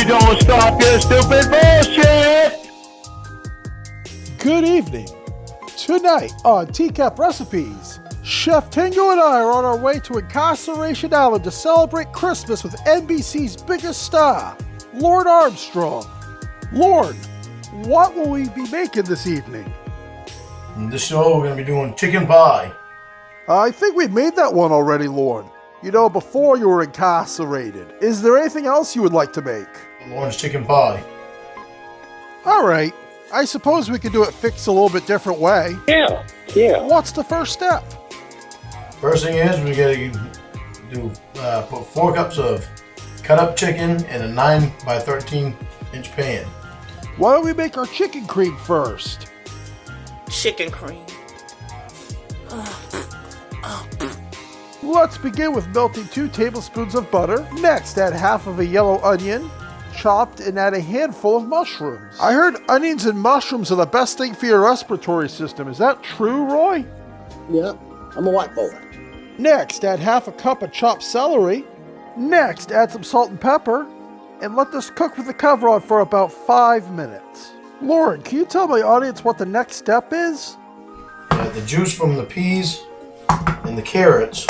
you don't stop your stupid bullshit! Good evening. Tonight on TCAP Recipes, Chef Tingo and I are on our way to Incarceration Island to celebrate Christmas with NBC's biggest star, Lorne Armstrong. Lorne, what will we be making this evening? In this show, we're going to be doing chicken pie. I think we made that one already, Lorne. You know, before you were incarcerated. Is there anything else you would like to make? Lorne's chicken pie. Alright, I suppose we could do it fixed a little bit different way. Yeah. What's the first step? First thing is, we got to put 4 cups of cut up chicken in a 9 by 13 inch pan. Why don't we make our chicken cream first? Chicken cream. Let's begin with melting 2 tablespoons of butter. Next, add half of a yellow onion, chopped, and add a handful of mushrooms. I heard onions and mushrooms are the best thing for your respiratory system. Is that true, Roy? Yep, I'm a white boy. Next, add half a cup of chopped celery. Next, add some salt and pepper, and let this cook with the cover on for about 5 minutes. Lorne, can you tell my audience what the next step is? Add the juice from the peas and the carrots.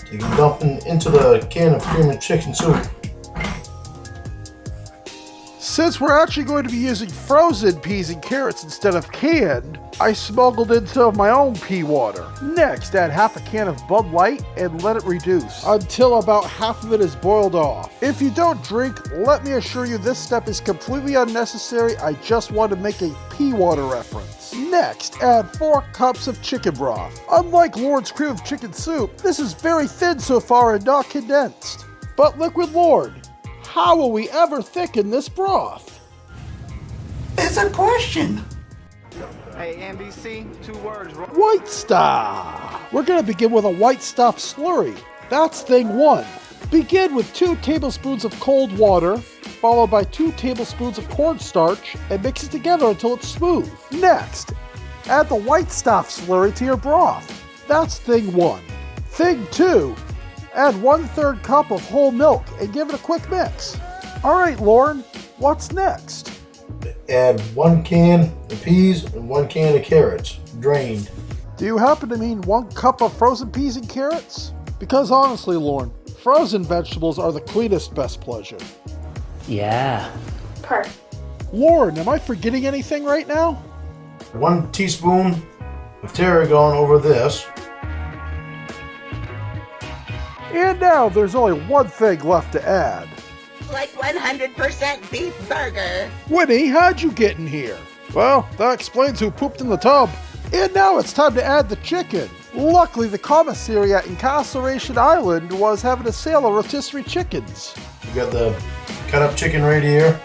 You can dump into the can of cream and chicken soup. Since we're actually going to be using frozen peas and carrots instead of canned, I smuggled in some of my own pea water. Next, add half a can of Bud Light and let it reduce until about half of it is boiled off. If you don't drink, let me assure you this step is completely unnecessary. I just want to make a pea water reference. Next, add 4 cups of chicken broth. Unlike Lorne's cream of chicken soup, this is very thin so far and not condensed. But liquid Lorne, how will we ever thicken this broth? It's a question. Hey, NBC, 2 words, bro. White Star. We're going to begin with a white stuff slurry. That's thing 1. Begin with 2 tablespoons of cold water, followed by 2 tablespoons of cornstarch, and mix it together until it's smooth. Next, add the white stuff slurry to your broth. That's thing 1. Thing 2. Add 1/3 cup of whole milk and give it a quick mix. Alright, Lorne, what's next? Add 1 can of peas and 1 can of carrots, drained. Do you happen to mean 1 cup of frozen peas and carrots? Because honestly, Lorne, frozen vegetables are the cleanest best pleasure. Yeah. Lorne, am I forgetting anything right now? 1 teaspoon of tarragon over this. And now there's only one thing left to add. Like 100% beef burger. Winnie, how'd you get in here? Well, that explains who pooped in the tub. And now it's time to add the chicken. Luckily, the commissary at Incarceration Island was having a sale of rotisserie chickens. We got the cut up chicken right here.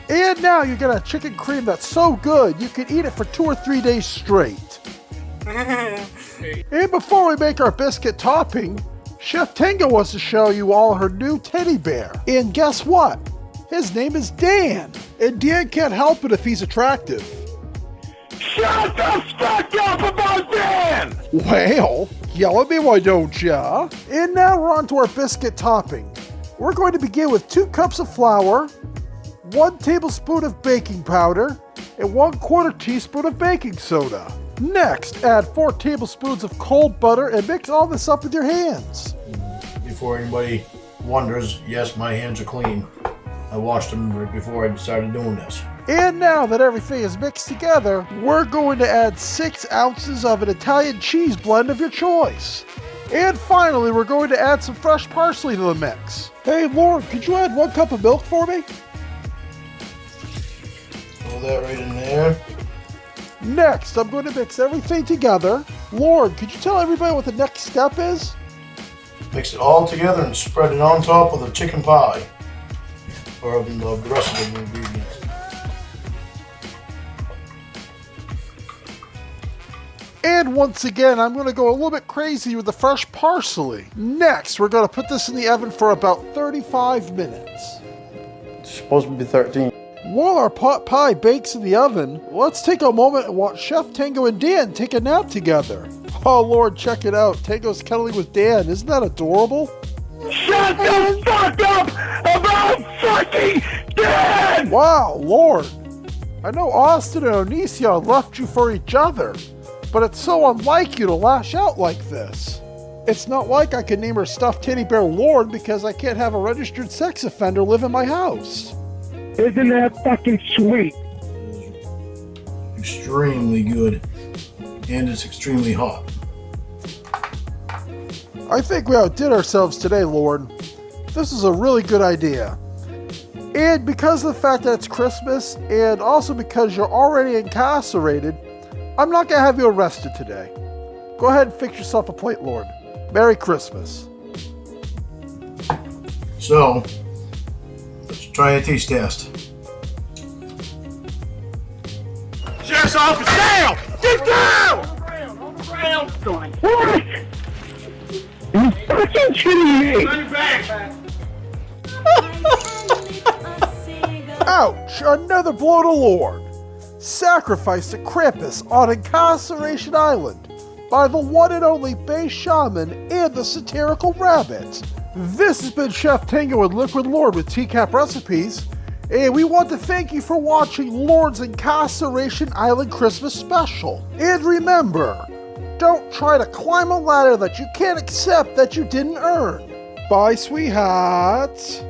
And now you get a chicken cream that's so good you can eat it for 2 or 3 days straight. And before we make our biscuit topping, Chef Tingo wants to show you all her new teddy bear. And guess what? His name is Dan. And Dan can't help it if he's attractive. Shut the fuck up about Dan! Well, yell at me, why don't ya? And now we're on to our biscuit topping. We're going to begin with 2 cups of flour, 1 tablespoon of baking powder, and 1/4 teaspoon of baking soda. Next, add 4 tablespoons of cold butter and mix all this up with your hands. Before anybody wonders, yes, my hands are clean. I washed them right before I started doing this. And now that everything is mixed together, we're going to add 6 ounces of an Italian cheese blend of your choice. And finally, we're going to add some fresh parsley to the mix. Hey, Lorne, could you add 1 cup of milk for me? Throw that right in there. Next, I'm going to mix everything together. Lorne, could you tell everybody what the next step is? Mix it all together and spread it on top of the chicken pie. Or of the rest of the ingredients. And once again, I'm going to go a little bit crazy with the fresh parsley. Next, we're going to put this in the oven for about 35 minutes. It's supposed to be 13. While our pot pie bakes in the oven, let's take a moment and watch Chef Tango and Dan take a nap together. Oh Lord, check it out. Tango's cuddling with Dan. Isn't that adorable? Shut the fuck up about fucking Dan! Wow, Lord. I know Austin and Onision left you for each other, but it's so unlike you to lash out like this. It's not like I could name her stuffed teddy bear Lorne because I can't have a registered sex offender live in my house. Isn't that fucking sweet? Extremely good. And it's extremely hot. I think we outdid ourselves today, Lorne. This is a really good idea. And because of the fact that it's Christmas, and also because you're already incarcerated, I'm not going to have you arrested today. Go ahead and fix yourself a plate, Lorne. Merry Christmas. So, let's try a taste test. Sheriff's office, down! Get down! On the ground! What? You fucking kidding me? On your back! Ouch! Another blow to Lorne. Sacrificed to Krampus on Incarceration Island by the one and only Bay Shaman and the Satirical Rabbit. This has been Chef Tango and Liquid Lorne with TCAP Recipes, and we want to thank you for watching Lorne's Incarceration Island Christmas Special. And remember, don't try to climb a ladder that you can't accept that you didn't earn. Bye, sweethearts.